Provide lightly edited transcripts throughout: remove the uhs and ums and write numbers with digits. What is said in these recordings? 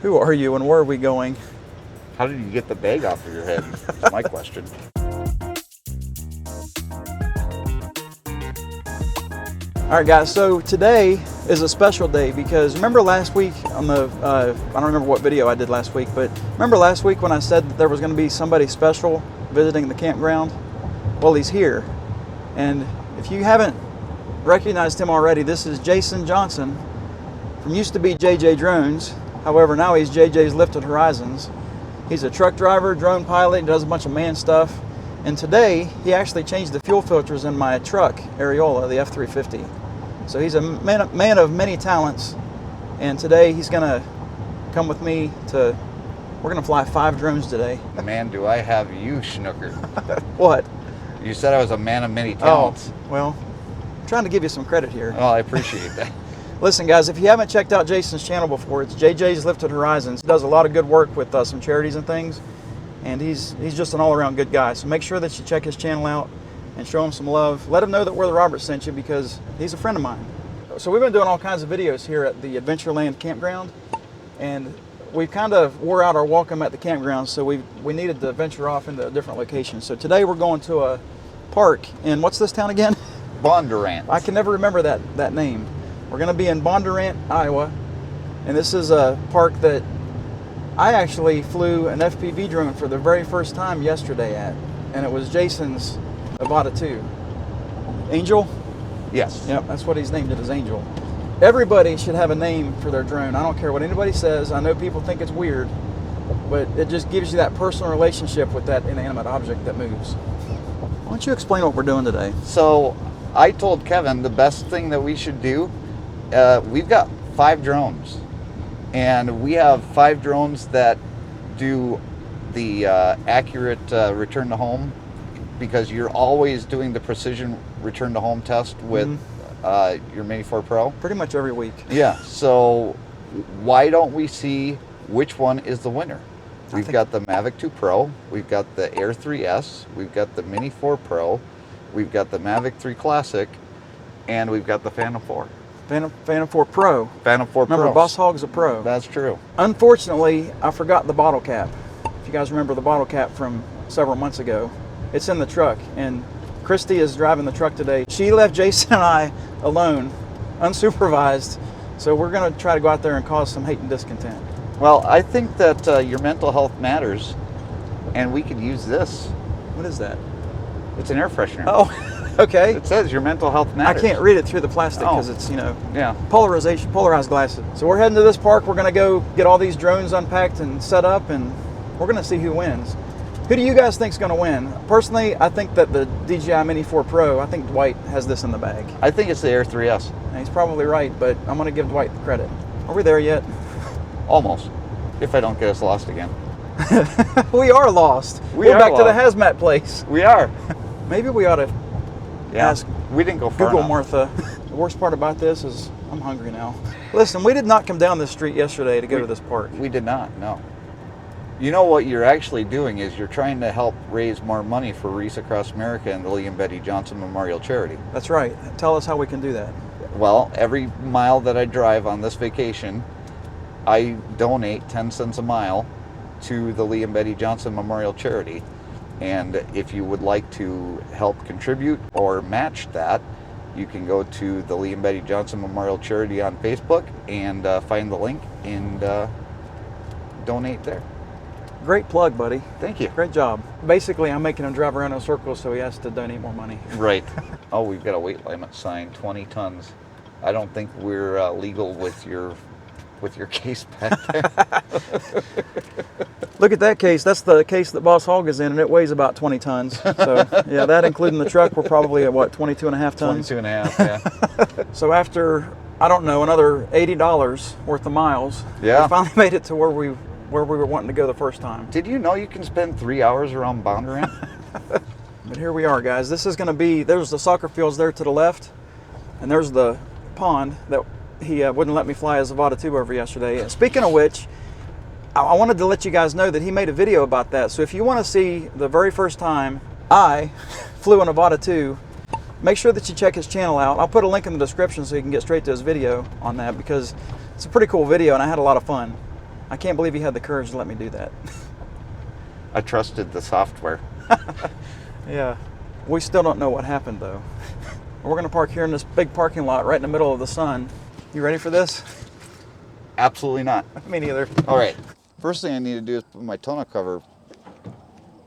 Who are you and where are we going? How did you get the bag off of your head? That's my question. All right, guys, so today is a special day because remember last week on the, I don't remember what video I did last week, but remember last week when I said that there was going to be somebody special visiting the campground? Well, he's here. And if you haven't recognized him already, this is Jason Johnson from used to be JJ Drones. However, now he's JJ's Lifted Horizons. He's a truck driver, drone pilot, does a bunch of man stuff. And today, he actually changed the fuel filters in my truck, Areola, the F350. So he's a man of many talents. And today, he's gonna come with me to, we're gonna fly 5 drones today. Man, do I have you schnookered. What? You said I was a man of many talents. Oh, well, I'm trying to give you some credit here. Well, I appreciate that. Listen, guys, if you haven't checked out Jason's channel before, it's JJ's Lifted Horizons. He does a lot of good work with some charities and things, and he's just an all-around good guy. So make sure that you check his channel out and show him some love. Let him know that We're the Robert sent you because he's a friend of mine. So we've been doing all kinds of videos here at the Adventureland Campground, and we've kind of wore out our welcome at the campground, so we needed to venture off into a different location. So today we're going to a park in, what's this town again? Bondurant. I can never remember that name. We're going to be in Bondurant, Iowa, and this is a park that I actually flew an FPV drone for the very first time yesterday at, and it was Jason's Avata 2. Angel? Yes. Yep, that's what he's named it, as Angel. Everybody should have a name for their drone. I don't care what anybody says. I know people think it's weird, but it just gives you that personal relationship with that inanimate object that moves. Why don't you explain what we're doing today? So I told Kevin the best thing that we should do, we've got 5 drones, and we have 5 drones that do the accurate return to home, because you're always doing the precision return to home test with your Mini 4 Pro. Pretty much every week. Yeah, so why don't we see which one is the winner? We've got the Mavic 2 Pro, we've got the Air 3S, we've got the Mini 4 Pro, we've got the Mavic 3 Classic, and we've got the Phantom 4. Phantom 4 Pro. Phantom 4 Pro. Remember, Boss Hogg's a pro. That's true. Unfortunately, I forgot the bottle cap. If you guys remember the bottle cap from several months ago, it's in the truck, and Kristi is driving the truck today. She left Jason and I alone, unsupervised, so we're going to try to go out there and cause some hate and discontent. Well, I think that your mental health matters, and we could use this. What is that? It's an air freshener. Oh, okay. It says your mental health matters. I can't read it through the plastic because it's, you know, yeah, polarized glasses. So we're heading to this park. We're going to go get all these drones unpacked and set up, and we're going to see who wins. Who do you guys think is going to win? Personally, I think that the DJI Mini 4 Pro, I think Dwight has this in the bag. I think it's the Air 3S. And he's probably right, but I'm going to give Dwight the credit. Are we there yet? Almost. If I don't get us lost again. We are lost. We're back to the hazmat place. We are. Maybe we ought to ask we didn't go far Google enough. Martha. The worst part about this is I'm hungry now. Listen, we did not come down this street yesterday to go to this park. We did not, no. You know what you're actually doing is you're trying to help raise more money for Reese Across America and the Lee and Betty Johnson Memorial Charity. That's right. Tell us how we can do that. Well, every mile that I drive on this vacation, I donate 10 cents a mile to the Lee and Betty Johnson Memorial Charity. And if you would like to help contribute or match that, you can go to the Lee and Betty Johnson Memorial Charity on Facebook and find the link and donate there. Great plug, buddy. Thank you. Great job. Basically, I'm making him drive around in a circle so he has to donate more money. Right. Oh, we've got a weight limit sign, 20 tons. I don't think we're legal with your case back there. Look at that case. That's the case that Boss Hogg is in, and it weighs about 20 tons. So, yeah, that including the truck, we're probably at, what, 22 and a half tons? 22 and a half, yeah. So after, I don't know, another $80 worth of miles, we finally made it to where we were wanting to go the first time. Did you know you can spend 3 hours around Bondurant? But here we are, guys. This is going to be, there's the soccer fields there to the left, and there's the pond that he wouldn't let me fly his Avata 2 over yesterday. And speaking of which, I wanted to let you guys know that he made a video about that. So if you want to see the very first time I flew an Avata 2, make sure that you check his channel out. I'll put a link in the description so you can get straight to his video on that, because it's a pretty cool video and I had a lot of fun. I can't believe he had the courage to let me do that. I trusted the software. Yeah. We still don't know what happened though. We're gonna park here in this big parking lot right in the middle of the sun. You ready for this? Absolutely not. Me neither. All right. First thing I need to do is put my tonneau cover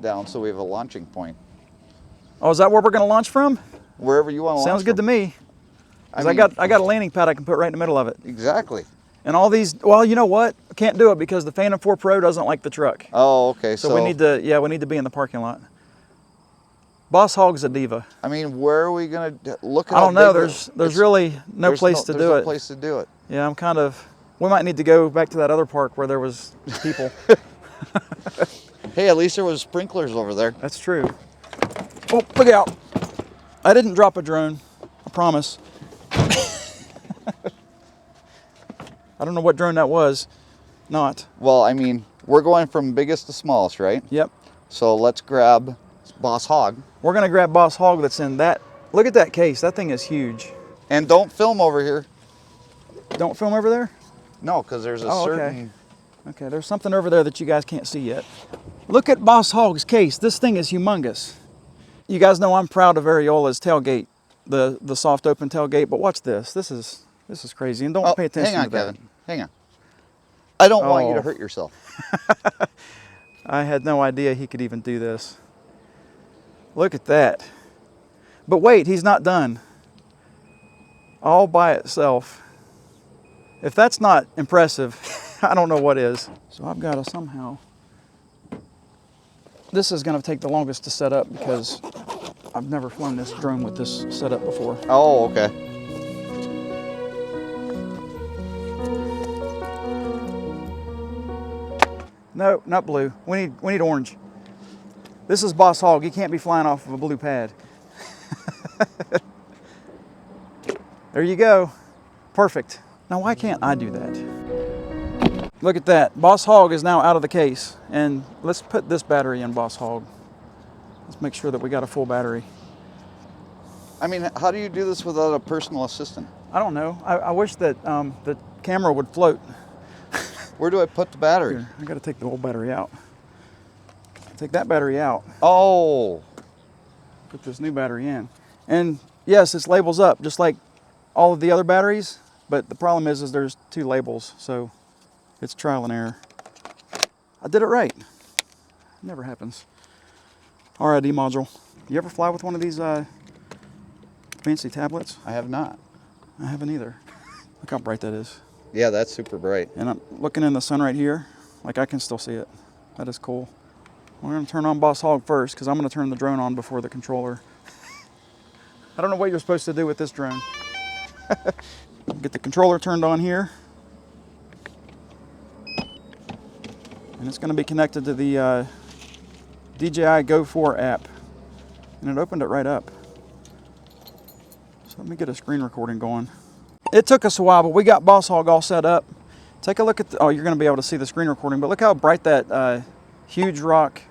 down so we have a launching point. Oh, is that where we're gonna launch from? Wherever you want to launch. Sounds good to me. I got a landing pad I can put right in the middle of it. Exactly. And all these, well, you know what? I can't do it because the Phantom 4 Pro doesn't like the truck. Oh, okay. So we need to be in the parking lot. Boss Hogg's a diva. I mean, where are we gonna look at? I don't know. There's really no place to do it. There's no place to do it. Yeah, I'm kind of. We might need to go back to that other park where there was people. Hey, at least there was sprinklers over there. That's true. Oh, look out! I didn't drop a drone. I promise. I don't know what drone that was. Not. Well, I mean, we're going from biggest to smallest, right? Yep. So let's grab Boss Hogg. We're gonna grab Boss Hogg that's in that. Look at that case. That thing is huge. And don't film over here. Don't film over there? No, because there's a certain... Okay, there's something over there that you guys can't see yet. Look at Boss Hogg's case. This thing is humongous. You guys know I'm proud of Ariola's tailgate, the soft open tailgate, but watch this. This is crazy. And don't pay attention hang on, to that. Kevin. Hang on. I don't want you to hurt yourself. I had no idea he could even do this. Look at that. But wait, he's not done. All by itself. If that's not impressive, I don't know what is. So I've got to somehow... This is going to take the longest to set up because I've never flown this drone with this setup before. Oh, okay. No, not blue. We need orange. This is Boss Hogg. He can't be flying off of a blue pad. There you go. Perfect. Now why can't I do that? Look at that. Boss Hogg is now out of the case. And let's put this battery in Boss Hogg. Let's make sure that we got a full battery. I mean, how do you do this without a personal assistant? I don't know. I wish that the camera would float. Where do I put the battery? Here, I got to take the old battery out. Take that battery out. Oh. Put this new battery in. And yes, this labels up just like all of the other batteries, but the problem is there's two labels, so it's trial and error. I did it right. Never happens. RID module. You ever fly with one of these fancy tablets? I have not. I haven't either. Look how bright that is. Yeah, that's super bright. And I'm looking in the sun right here. Like I can still see it. That is cool. We're going to turn on Boss Hogg first because I'm going to turn the drone on before the controller. I don't know what you're supposed to do with this drone. Get the controller turned on here. And it's going to be connected to the DJI Go 4 app. And it opened it right up. So let me get a screen recording going. It took us a while, but we got Boss Hogg all set up. Take a look at oh, you're going to be able to see the screen recording, but look how bright that huge rock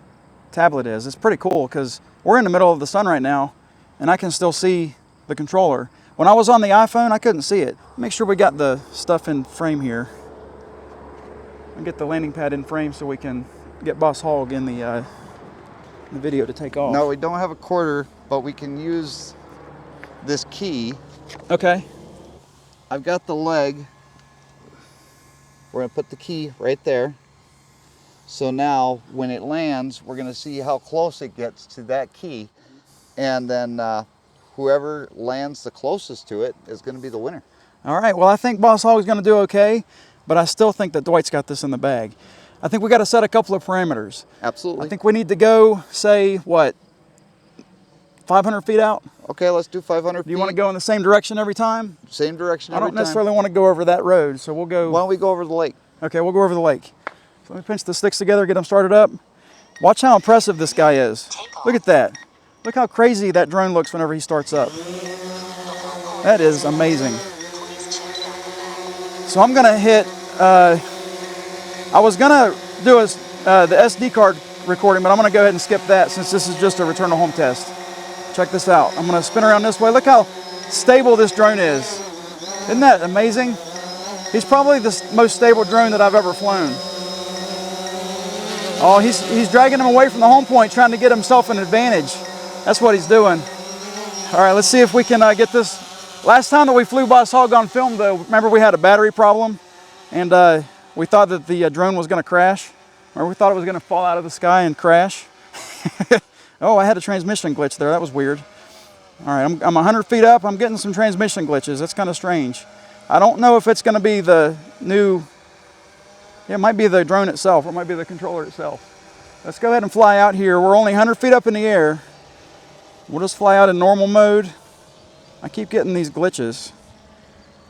tablet is. It's pretty cool because we're in the middle of the sun right now and I can still see the controller. When I was on the iPhone, I couldn't see it. Make sure we got the stuff in frame here. And get the landing pad in frame so we can get Boss Hogg in the video to take off. No, we don't have a quarter, but we can use this key. Okay. I've got the leg. We're going to put the key right there. So now when it lands, we're going to see how close it gets to that key. And then whoever lands the closest to it is going to be the winner. All right. Well, I think Boss Hogg is going to do okay, but I still think that Dwight's got this in the bag. I think we got to set a couple of parameters. Absolutely. I think we need to go, say, what, 500 feet out? Okay, let's do 500 feet. Do you want to go in the same direction every time? Same direction every time. I don't necessarily want to go over that road, so we'll go... Why don't we go over the lake? Okay, we'll go over the lake. So let me pinch the sticks together, get them started up. Watch how impressive this guy is. Look at that. Look how crazy that drone looks whenever he starts up. That is amazing. So I'm going to hit... I was going to do the SD card recording, but I'm going to go ahead and skip that since this is just a return to home test. Check this out. I'm going to spin around this way. Look how stable this drone is. Isn't that amazing? He's probably the most stable drone that I've ever flown. Oh, he's dragging him away from the home point, trying to get himself an advantage. That's what he's doing. All right, let's see if we can get this. Last time that we flew Boss Hogg on film, though, remember we had a battery problem, and we thought that the drone was going to crash. Or we thought it was going to fall out of the sky and crash. Oh, I had a transmission glitch there. That was weird. All right, I'm 100 feet up. I'm getting some transmission glitches. That's kind of strange. I don't know if it's going to be the new... Yeah, it might be the drone itself, or it might be the controller itself. Let's go ahead and fly out here. We're only 100 feet up in the air. We'll just fly out in normal mode. I keep getting these glitches.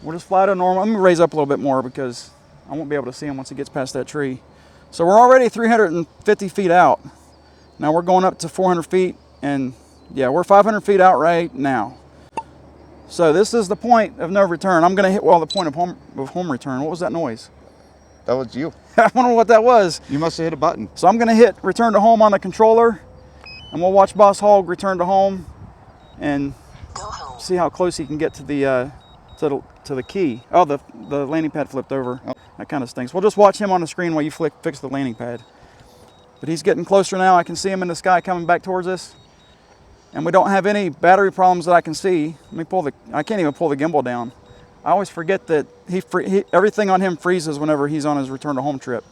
We'll just fly to normal. Let me raise up a little bit more because I won't be able to see him once he gets past that tree. So we're already 350 feet out. Now we're going up to 400 feet, and yeah, we're 500 feet out right now. So this is the point of no return. I'm going to hit, well, the point of home return. What was that noise? That was you. I wonder what that was. You must have hit a button. So I'm going to hit return to home on the controller, and we'll watch Boss Hogg return to home and see how close he can get to the key. Oh, the landing pad flipped over. Oh. That kind of stinks. We'll just watch him on the screen while you fix the landing pad. But he's getting closer now. I can see him in the sky coming back towards us. And we don't have any battery problems that I can see. Let me I can't even pull the gimbal down. I always forget that everything on him freezes whenever he's on his return to home trip.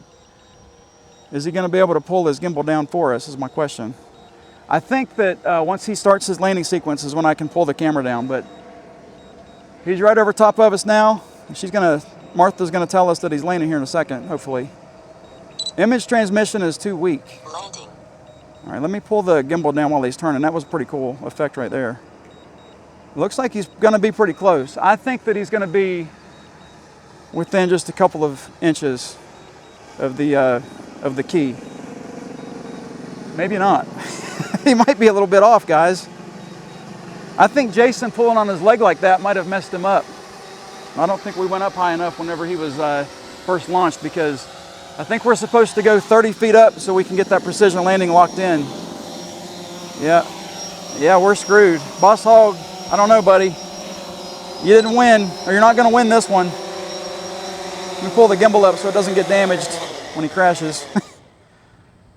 Is he going to be able to pull his gimbal down for us is my question. I think that once he starts his landing sequence is when I can pull the camera down, but he's right over top of us now. Martha's going to tell us that he's landing here in a second, hopefully. Image transmission is too weak. Landing. All right, let me pull the gimbal down while he's turning. That was a pretty cool effect right there. It looks like he's going to be pretty close. I think that he's going to be within just a couple of inches of the key. Maybe not. He might be a little bit off, guys. I think Jason pulling on his leg like that might have messed him up. I don't think we went up high enough whenever he was first launched, because I think we're supposed to go 30 feet up so we can get that precision landing locked in. Yeah, we're screwed. Boss Hogg, I don't know, buddy. You didn't win, or you're not going to win this one. Let me pull the gimbal up so it doesn't get damaged when he crashes.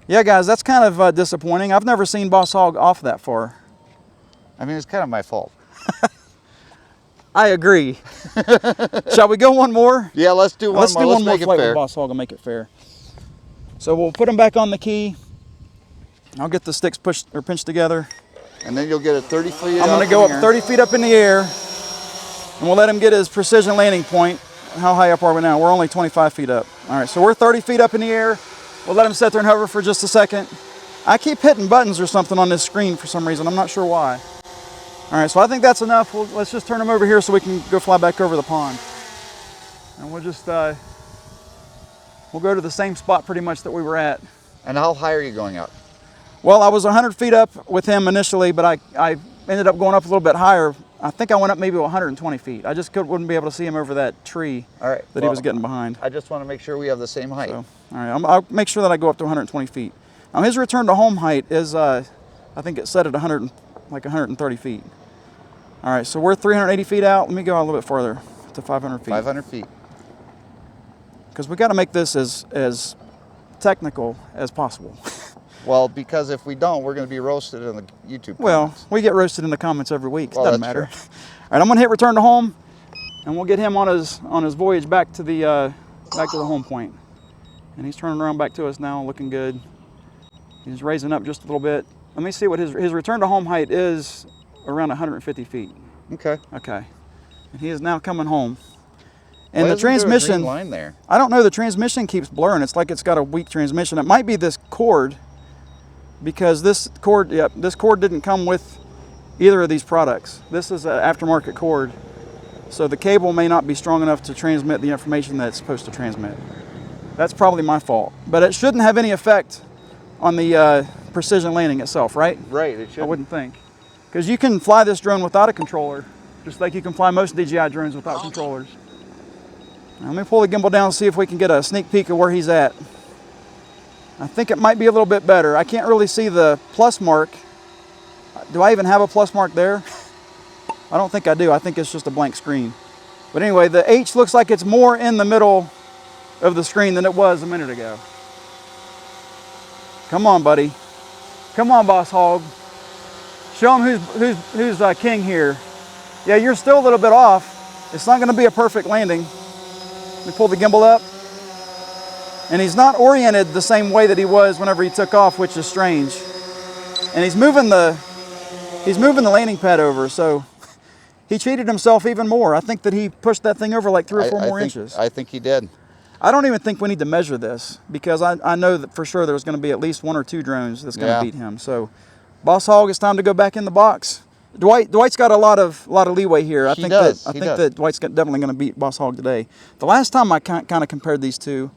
Yeah, guys, that's kind of disappointing. I've never seen Boss Hogg off that far. I mean, it's kind of my fault. I agree. Shall we go one more? Yeah, let's do one more. Let's do one more make it flight fair. with Boss Hogg and make it fair. So we'll put him back on the key. I'll get the sticks pinched together. And then you'll get it 30 feet I'm going to go up 30 feet up in the air, and we'll let him get his precision landing point. How high up are we now? We're only 25 feet up. All right, so we're 30 feet up in the air. We'll let him sit there and hover for just a second. I keep hitting buttons or something on this screen for some reason. I'm not sure why. All right, so I think that's enough. Let's just turn him over here so we can go fly back over the pond. And we'll just, we'll go to the same spot pretty much that we were at. And how high are you going up? Well, I was 100 feet up with him initially, but I ended up going up a little bit higher. I think I went up maybe 120 feet. I just wouldn't be able to see him over that tree that he was getting behind. I just want to make sure we have the same height. So, all right, I'll make sure that I go up to 120 feet. Now his return to home height is, I think it's set at 130 feet. All right, so we're 380 feet out. Let me go a little bit further to 500 feet. 500 feet. Because we got to make this as technical as possible. Well, because if we don't, we're going to be roasted in the YouTube comments. Well, we get roasted in the comments every week. It Well, doesn't that's matter. true. All right, I'm going to hit return to home, and we'll get him on his voyage back to the home point. And he's turning around back to us now, looking good. He's raising up just a little bit. Let me see what his return to home height is. Around 150 feet. Okay. Okay. And he is now coming home. And Why the isn't there a transmission, green line there? I don't know, the transmission keeps blurring. It's like it's got a weak transmission. It might be this cord, because this cord didn't come with either of these products. This is an aftermarket cord. So the cable may not be strong enough to transmit the information that it's supposed to transmit. That's probably my fault. But it shouldn't have any effect on the precision landing itself, right? Right, it should. I wouldn't think. Because you can fly this drone without a controller, just like you can fly most DJI drones without controllers. Now, let me pull the gimbal down and see if we can get a sneak peek of where he's at. I think it might be a little bit better. I can't really see the plus mark. Do I even have a plus mark there? I don't think I do. I think it's just a blank screen. But anyway, the H looks like it's more in the middle of the screen than it was a minute ago. Come on, buddy. Come on, Boss Hogg. Show him who's king here. Yeah, you're still a little bit off. It's not going to be a perfect landing. Let me pull the gimbal up. And he's not oriented the same way that he was whenever he took off, which is strange. And he's moving the landing pad over, so he cheated himself even more. I think that he pushed that thing over like 3 or 4 more inches. I think he did. I don't even think we need to measure this because I know that for sure there's going to be at least 1 or 2 drones that's going to beat him. So, Boss Hogg, it's time to go back in the box. Dwight's got a lot of leeway here. I think that Dwight's definitely going to beat Boss Hogg today. The last time I kind of compared these two,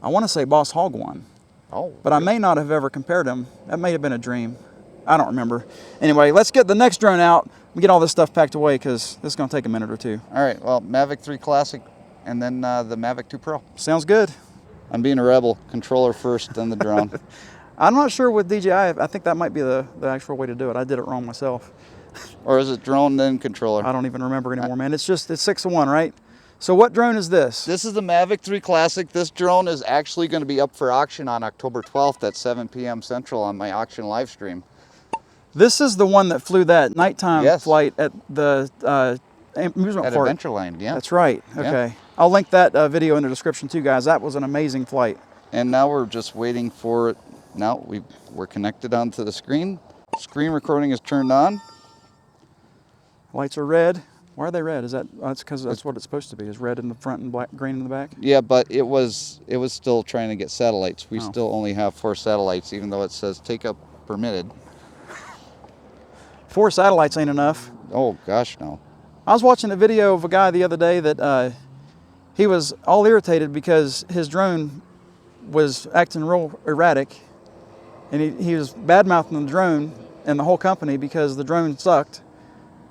I want to say Boss Hogg won. Oh. But I may not have ever compared them. That may have been a dream. I don't remember. Anyway, let's get the next drone out and get all this stuff packed away because this is going to take a minute or 2. All right. Well, Mavic 3 Classic and then the Mavic 2 Pro. Sounds good. I'm being a rebel. Controller first, then the drone. I'm not sure with DJI. I think that might be the actual way to do it. I did it wrong myself. Or is it drone then controller? I don't even remember anymore, man. It's 6 of 1, right? So what drone is this? This is the Mavic 3 Classic. This drone is actually going to be up for auction on October 12th at 7 p.m. Central on my auction live stream. This is the one that flew that nighttime flight at the amusement park. At Adventureland, yeah. That's right. Okay. Yeah. I'll link that video in the description too, guys. That was an amazing flight. And now we're just waiting for it. Now we're connected onto the screen. Screen recording is turned on. Lights are red. Why are they red? Is that's because that's what it's supposed to be, is red in the front and green in the back? Yeah, but it was still trying to get satellites. We still only have 4 satellites, even though it says take up permitted. 4 satellites ain't enough. Oh, gosh, no. I was watching a video of a guy the other day that he was all irritated because his drone was acting real erratic. And he was bad-mouthing the drone and the whole company because the drone sucked.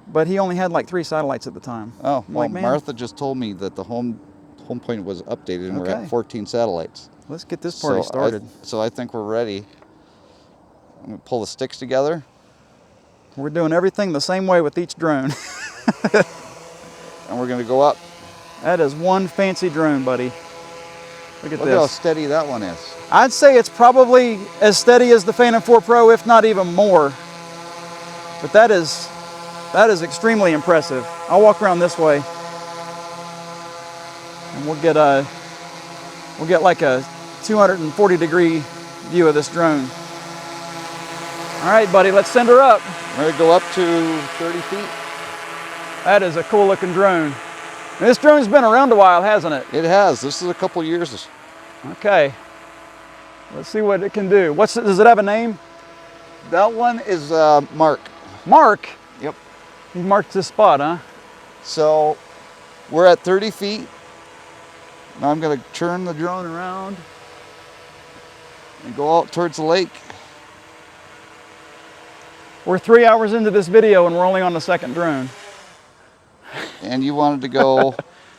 But he only had like 3 satellites at the time. Oh, well, Martha just told me that the home point was updated and we're at 14 satellites. Let's get this party started. So I think we're ready. I'm going to pull the sticks together. We're doing everything the same way with each drone. And we're going to go up. That is one fancy drone, buddy. Look at this. Look how steady that one is. I'd say it's probably as steady as the Phantom 4 Pro, if not even more. But that is extremely impressive. I'll walk around this way, and we'll get like a 240-degree view of this drone. All right, buddy, let's send her up. We're going to go up to 30 feet. That is a cool-looking drone. And this drone's been around a while, hasn't it? It has. This is a couple years. Okay. Let's see what it can do. Does it have a name? That one is Mark. Mark? Yep. He marked this spot, huh? So we're at 30 feet. Now I'm going to turn the drone around and go out towards the lake. We're 3 hours into this video and we're only on the 2nd drone. And you wanted to go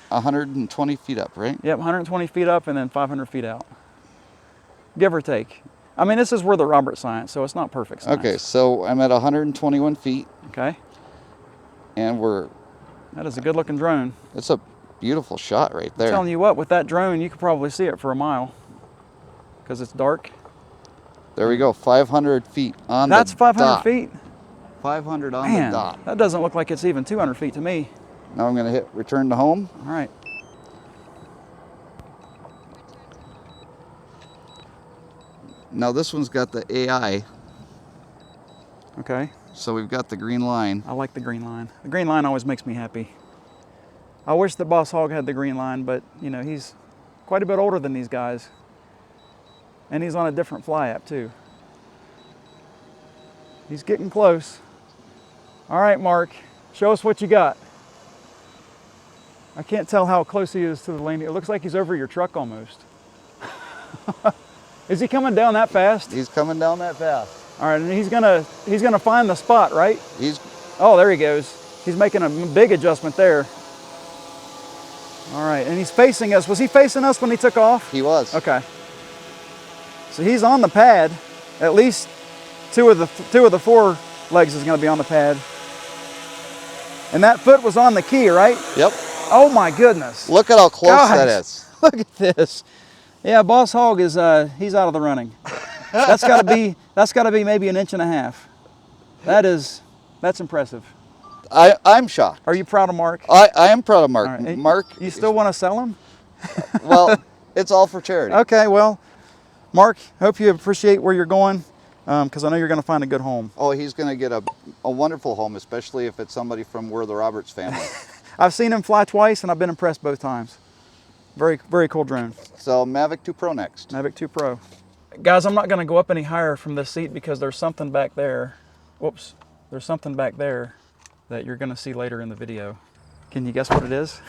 120 feet up, right? Yep, 120 feet up and then 500 feet out. Give or take. I mean, this is where the Robert science, so it's not perfect science. Okay, so I'm at 121 feet. Okay. And that is a good looking drone. It's a beautiful shot right there. I'm telling you what, with that drone, you could probably see it for a mile because it's dark. There we go, 500 feet on the dot. That's 500 feet? 500 on the dot. That doesn't look like it's even 200 feet to me. Now I'm going to hit return to home. All right. Now this one's got the AI. Okay. So we've got the green line. I like the green line. The green line always makes me happy. I wish that Boss Hogg had the green line, but you know, he's quite a bit older than these guys. And he's on a different fly app too. He's getting close. All right, Mark, show us what you got. I can't tell how close he is to the landing. It looks like he's over your truck almost. Is he coming down that fast? He's coming down that fast. All right, and he's gonna find the spot, right? Oh, there he goes. He's making a big adjustment there. All right, and he's facing us. Was he facing us when he took off? He was. Okay. So he's on the pad. At least two of the 4 legs is gonna be on the pad. And that foot was on the key, right? Yep. Oh my goodness. Look at how close that is. Look at this. Yeah, Boss Hogg is, he's out of the running. That's got to be maybe 1.5 inches. That's impressive. I'm shocked. Are you proud of Mark? I am proud of Mark. All right. Mark. You still want to sell him? Well, it's all for charity. Okay, well, Mark, hope you appreciate where you're going, because I know you're going to find a good home. Oh, he's going to get a wonderful home, especially if it's somebody from We're the Roberts family. I've seen him fly twice, and I've been impressed both times. Very, very cool drone. So Mavic 2 Pro next. Mavic 2 Pro. Guys, I'm not going to go up any higher from this seat because there's something back there. Whoops. There's something back there that you're going to see later in the video. Can you guess what it is?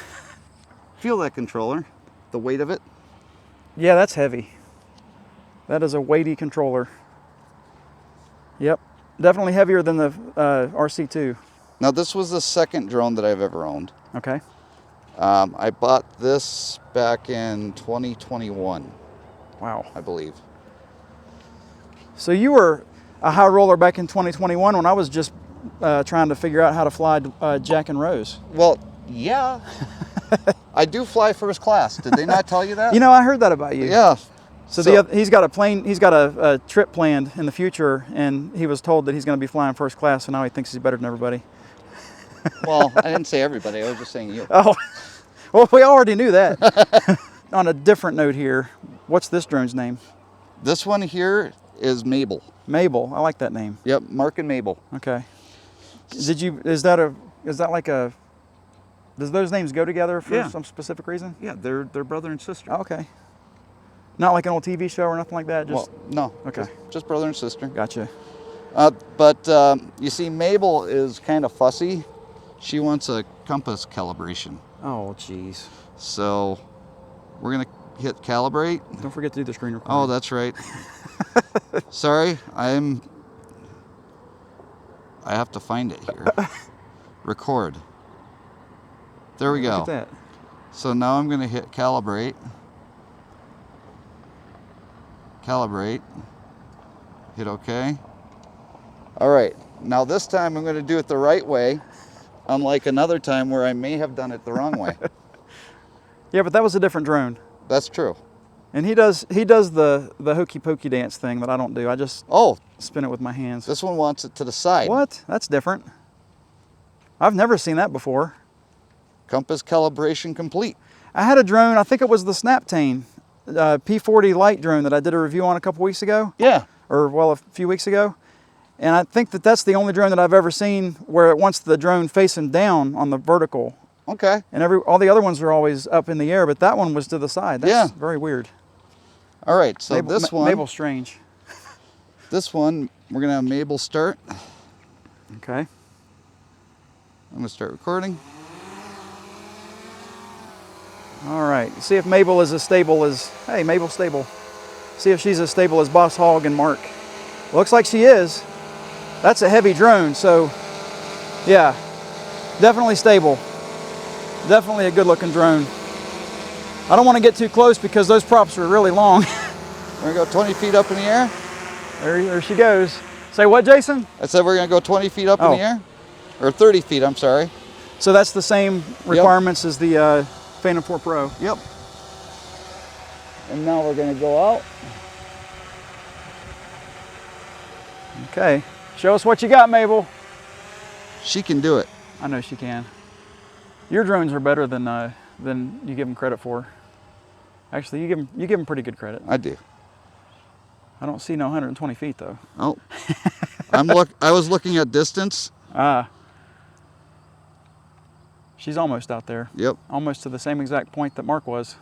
Feel that controller, the weight of it. Yeah, that's heavy. That is a weighty controller. Yep, definitely heavier than the RC2. Now this was the second drone that I've ever owned. Okay. I bought this back in 2021. Wow. I believe. So you were a high roller back in 2021 when I was just trying to figure out how to fly Jack and Rose. Well, yeah. I do fly first class. Did they not tell you that? You know, I heard that about you. Yeah. So he's got a trip planned in the future, and he was told that he's going to be flying first class, and now he thinks he's better than everybody. Well, I didn't say everybody. I was just saying you. Oh, well, we already knew that. On a different note here, what's this drone's name? This one here is Mable. Mable. I like that name. Yep, Mark and Mable. Okay. Is that like a? Does those names go together for some specific reason? Yeah, they're brother and sister. Oh, okay. Not like an old TV show or nothing like that? Just, well, no. Okay. Just brother and sister. Gotcha. But you see, Mable is kind of fussy. She wants a compass calibration. Oh, jeez. So we're going to hit calibrate. Don't forget to do the screen recording. Oh, that's right. Sorry, I have to find it here. Record. There we go. Look at that. So now I'm going to hit calibrate. Calibrate. Hit OK. All right. Now this time I'm going to do it the right way, unlike another time where I may have done it the wrong way. Yeah, but that was a different drone. That's true. And he does the hokey pokey dance thing that I don't do. I just spin it with my hands. This one wants it to the side. What? That's different. I've never seen that before. Compass calibration complete. I had a drone, I think it was the Snaptane P40 Lite drone that I did a review on a couple weeks ago. Yeah. Or, well, a few weeks ago. And I think that's the only drone that I've ever seen where it wants the drone facing down on the vertical. Okay. And all the other ones are always up in the air, but that one was to the side. That's very weird. All right, so this one. Mable's strange. This one, we're going to have Mable start. Okay. I'm going to start recording. All right, see if Mable is as stable as, hey, Mable's stable. See if she's as stable as Boss Hogg and Mark. Looks like she is. That's a heavy drone, so yeah, definitely stable. Definitely a good looking drone. I don't want to get too close because those props are really long. We're going to go 20 feet up in the air. There she goes. Say what, Jason? I said we're going to go 20 feet up in the air. Or 30 feet, I'm sorry. So that's the same requirements as the Phantom 4 Pro. Yep. And now we're going to go out. Okay. Show us what you got, Mable. She can do it. I know she can. Your drones are better than you give them credit for. Actually, you give them pretty good credit. I do. I don't see no 120 feet though. Oh. I was looking at distance. She's almost out there. Yep. Almost to the same exact point that Mark was.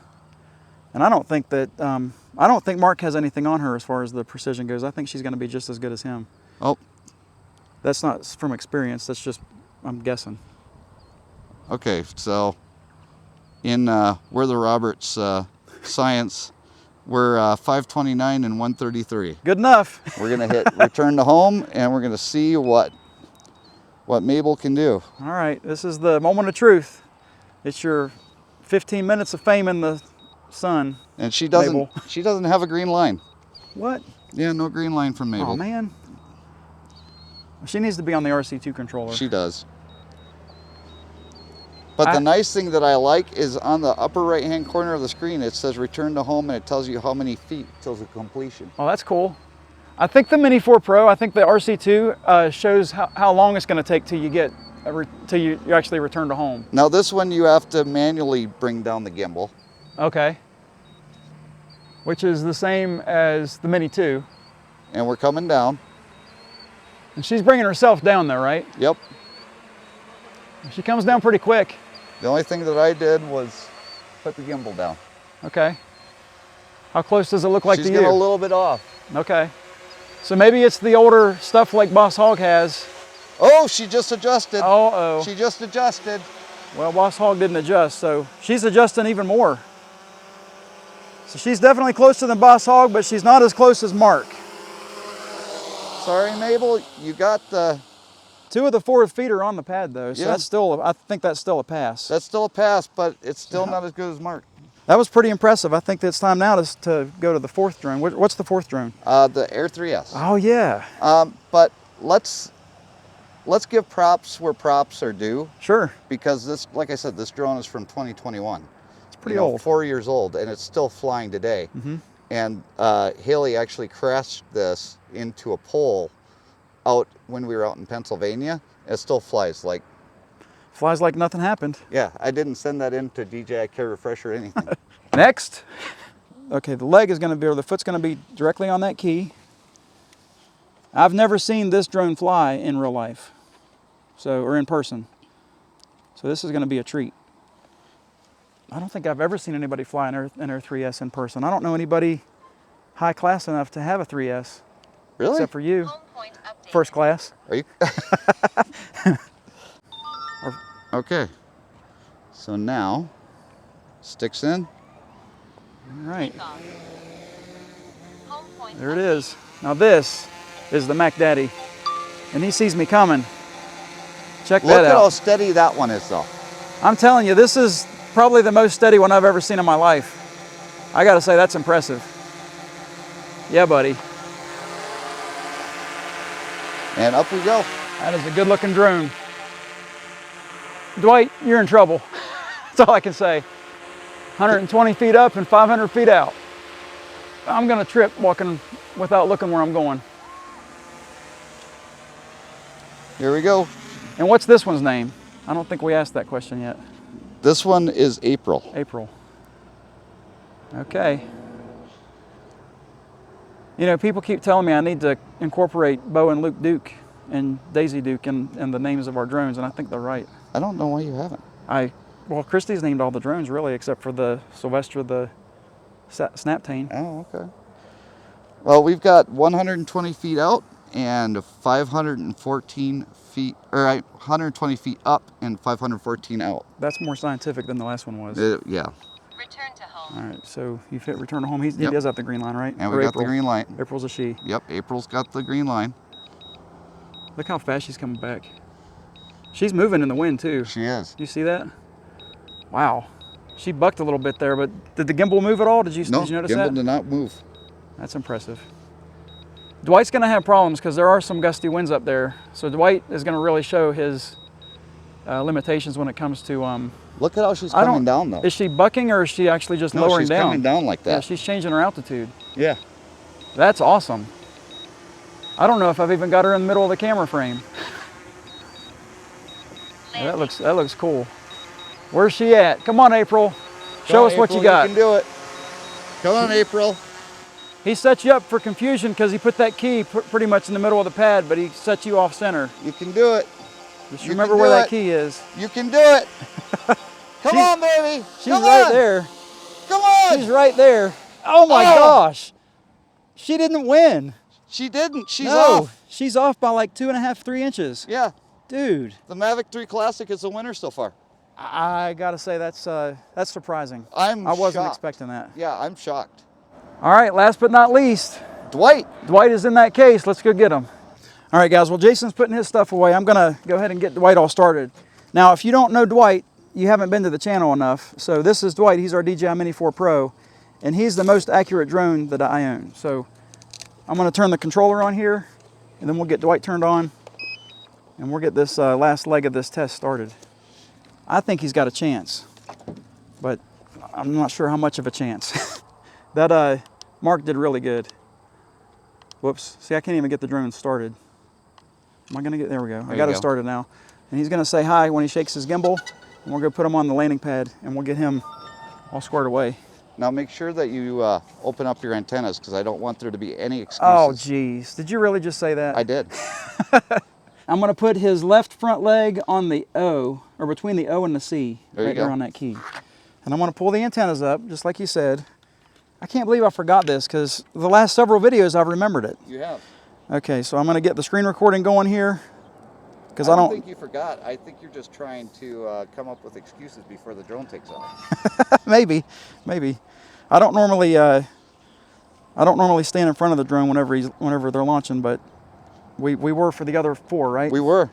And I don't think that I don't think Mark has anything on her as far as the precision goes. I think she's going to be just as good as him. Oh. That's not from experience. That's just I'm guessing. Okay, so in We're the Roberts science, we're 529 and 133. Good enough. We're gonna hit return to home, and we're gonna see what Mable can do. All right, this is the moment of truth. It's your 15 minutes of fame in the sun. And she doesn't. Mable. She doesn't have a green line. What? Yeah, no green line from Mable. Oh man. She needs to be on the RC2 controller. She does. But the nice thing that I like is on the upper right-hand corner of the screen, it says return to home, and it tells you how many feet till the completion. Oh, that's cool. I think the Mini 4 Pro, I think the RC2 shows how long it's going to take till you get till you actually return to home. Now this one you have to manually bring down the gimbal. Okay. Which is the same as the Mini 2. And we're coming down. And she's bringing herself down there, right? Yep. She comes down pretty quick. The only thing that I did was put the gimbal down. Okay. How close does it look like to you? She's getting a little bit off. Okay. So maybe it's the older stuff like Boss Hogg has. Oh, she just adjusted. Uh-oh. She just adjusted. Well, Boss Hogg didn't adjust, so she's adjusting even more. So she's definitely closer than Boss Hogg, but she's not as close as Mark. Sorry, Mabel, you got the... 2 of the 4 feet are on the pad though, so yeah. that's still, I think that's still a pass. That's still a pass, but it's still not as good as Mark. That was pretty impressive. I think it's time now to go to the 4th drone. What's the 4th drone? The Air 3S. Oh yeah. But let's give props where props are due. Sure. Because this, like I said, this drone is from 2021. It's pretty old. 4 years old, and it's still flying today. Mm-hmm. And Haley actually crashed this into a pole out when we were out in Pennsylvania. It still flies like... Flies like nothing happened. Yeah, I didn't send that in to DJI Care Refresh or anything. Next. Okay, the leg is going to be, or the foot's going to be directly on that key. I've never seen this drone fly in real life, or in person. So this is going to be a treat. I don't think I've ever seen anybody fly an Air 3S in person. I don't know anybody high class enough to have a 3S. Really? Except for you. First class. Are you? Okay. So now, sticks in. All right. There it is. Now this is the Mac Daddy, and he sees me coming. Check that out. Look at how steady that one is, though. I'm telling you, this is probably the most steady one I've ever seen in my life. I gotta say, that's impressive. Yeah, buddy. And up we go. That is a good looking drone. Dwight, you're in trouble. That's all I can say. 120 feet up and 500 feet out. I'm gonna trip walking without looking where I'm going. Here we go. And what's this one's name? I don't think we asked that question yet. This one is April. April. Okay. You know, people keep telling me I need to incorporate Bo and Luke Duke and Daisy Duke in the names of our drones, and I think they're right. I don't know why you haven't. Well, Kristi's named all the drones really, except for the Sylvester, the Snaptane. Oh, okay. Well, we've got 120 feet out and 514 feet, or 120 feet up and 514 out. That's more scientific than the last one was. Yeah. Return to home. All right, so you've hit return to home. He does have the green line, right? And Or we got April. the green line. April's a she. Yep, April's got the green line. Look how fast she's coming back. She's moving in the wind too. She is. You see that? Wow. She bucked a little bit there, but did the gimbal move at all? Did you notice gimbal that? did not move. That's impressive. Dwight's gonna have problems because there are some gusty winds up there. So Dwight is gonna really show his limitations when it comes to... Look at how she's coming down though. Is she bucking or is she actually just lowering she's down? coming down like that. Yeah, she's changing her altitude. Yeah. That's awesome. I don't know if I've even got her in the middle of the camera frame. Yeah, that looks cool. Where's she at? Come on, April. Show us what you got. You can do it. Come on, April. He set you up for confusion because he put that key pretty much in the middle of the pad, but he set you off center. You can do it. Just remember where that key is. You can do it. Come on, baby. She's right there. Come on. She's right there. Oh my gosh. She didn't win. She didn't. She's off. She's off by like 2.5, 3 inches. Yeah. Dude. The Mavic 3 Classic is the winner so far. I gotta say that's surprising. I wasn't expecting that. Yeah, I'm shocked. All right, last but not least, Dwight. Dwight is in that case. Let's go get him. All right, guys. Well, Jason's putting his stuff away. I'm gonna go ahead and get Dwight all started. Now, if you don't know Dwight, you haven't been to the channel enough. So this is Dwight. He's our DJI Mini 4 Pro, and he's the most accurate drone that I own. So I'm gonna turn the controller on here, and then we'll get Dwight turned on, and we'll get this last leg of this test started. I think he's got a chance, but I'm not sure how much of a chance. That Mark did really good. Whoops. See, I can't even get the drone started. Am I going to get, there we go. I you got it go. started now. And he's going to say hi when he shakes his gimbal. And we're going to put him on the landing pad and we'll get him all squared away. Now make sure that you open up your antennas because I don't want there to be any excuses. Oh, geez. Did you really just say that? I did. I'm going to put his left front leg on the O, or between the O and the C, There right you go. there on that key. And I'm going to pull the antennas up, just like you said. I can't believe I forgot this because the last several videos I've remembered it. You have. Okay, so I'm going to get the screen recording going here. Because I don't think you forgot. I think you're just trying to come up with excuses before the drone takes off. maybe. I don't normally stand in front of the drone whenever they're launching, but we were for the other 4, right? We were.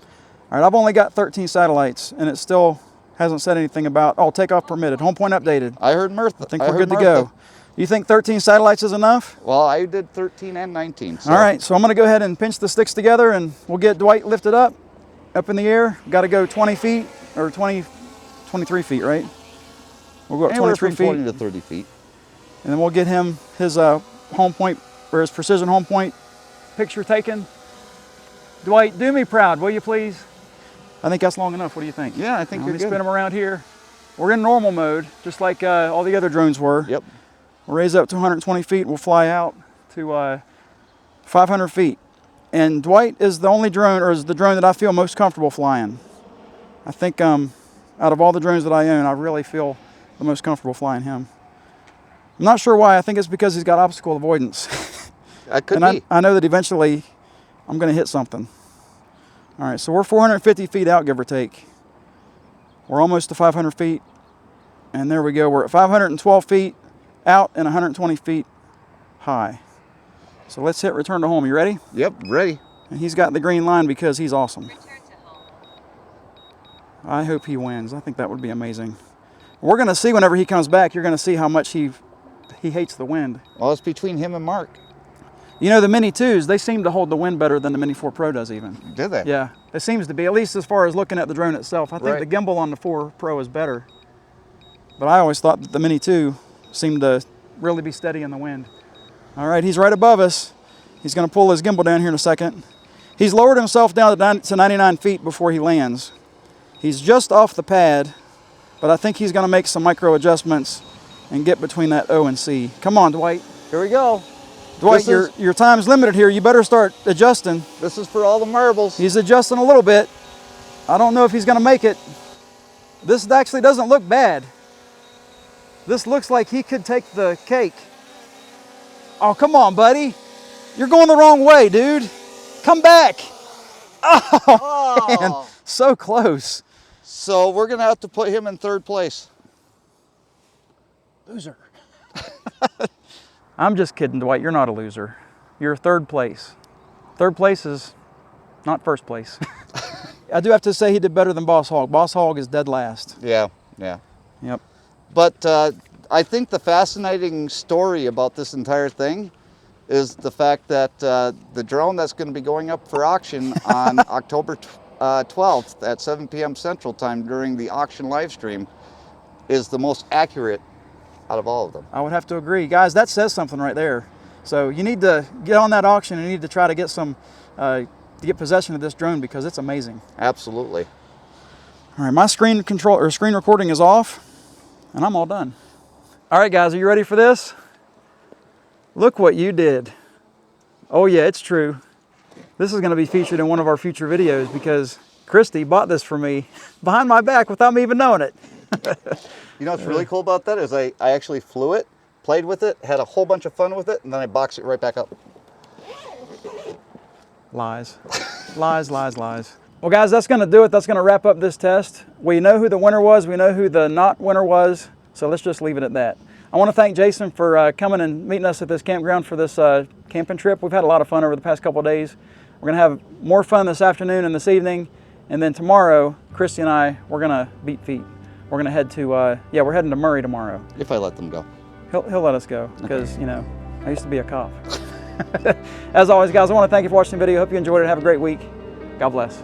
All right, I've only got 13 satellites, and it still hasn't said anything about, oh, takeoff permitted, home point updated. I heard Mirtha. I think we're good to go. You think 13 satellites is enough? Well, I did 13 and 19. So. All right, so I'm going to go ahead and pinch the sticks together, and we'll get Dwight lifted up in the air. Got to go 20 feet, or 23 feet, right? We'll go up Anywhere 23 from feet. 20 to 30 feet. And then we'll get him his home point, or his precision home point picture taken. Dwight, do me proud, will you please? I think that's long enough. What do you think? Yeah, I think Let you're me good. spin him around here. We're in normal mode, just like all the other drones were. Yep. We'll raise up to 120 feet. We'll fly out to 500 feet. And Dwight is the only drone, or is the drone that I feel most comfortable flying. I think out of all the drones that I own, I really feel the most comfortable flying him. I'm not sure why. I think it's because he's got obstacle avoidance. That could and be. I know that eventually I'm going to hit something. All right, so we're 450 feet out, give or take. We're almost to 500 feet. And there we go. We're at 512 feet out and 120 feet high. So let's hit return to home. You ready? Yep, ready. And he's got the green line because he's awesome. I hope he wins. I think that would be amazing. We're going to see whenever he comes back, you're going to see how much he hates the wind. Well, it's between him and Mark. You know, the Mini 2s, they seem to hold the wind better than the Mini 4 Pro does even. Did they? Yeah, it seems to be, at least as far as looking at the drone itself. I think Right. the gimbal on the 4 Pro is better. But I always thought that the Mini 2 seemed to really be steady in the wind. All right, he's right above us. He's going to pull his gimbal down here in a second. He's lowered himself down to 99 feet before he lands. He's just off the pad, but I think he's going to make some micro adjustments and get between that O and C. Come on, Dwight. Here we go. Dwight, your time's limited here. You better start adjusting. This is for all the marbles. He's adjusting a little bit. I don't know if he's going to make it. This actually doesn't look bad. This looks like he could take the cake. Oh, come on, buddy. You're going the wrong way, dude. Come back. Oh, man. So close. So we're going to have to put him in 3rd place. Loser. I'm just kidding, Dwight. You're not a loser. You're 3rd place. 3rd place is not 1st place. I do have to say he did better than Boss Hogg. Boss Hogg is dead last. Yeah. Yep. But I think the fascinating story about this entire thing is the fact that the drone that's going to be going up for auction on October 12th at 7 p.m. Central Time during the auction live stream is the most accurate out of all of them. I would have to agree. Guys, that says something right there. So you need to get on that auction and you need to try to get some, to get possession of this drone because it's amazing. Absolutely. All right, my screen recording is off and I'm all done. All right, guys, are you ready for this? Look what you did. Oh yeah, it's true. This is going to be featured in one of our future videos because Kristi bought this for me behind my back without me even knowing it. You know what's really cool about that is I actually flew it, played with it, had a whole bunch of fun with it, and then I boxed it right back up. Lies. Lies, lies, lies. Well, guys, that's going to do it. That's going to wrap up this test. We know who the winner was. We know who the not winner was. So let's just leave it at that. I want to thank Jason for coming and meeting us at this campground for this camping trip. We've had a lot of fun over the past couple of days. We're going to have more fun this afternoon and this evening. And then tomorrow, Kristi and I, we're going to beat feet. We're going to head to, we're heading to Murray tomorrow. If I let them go. He'll let us go because, you know, I used to be a cop. As always, guys, I want to thank you for watching the video. Hope you enjoyed it. Have a great week. God bless.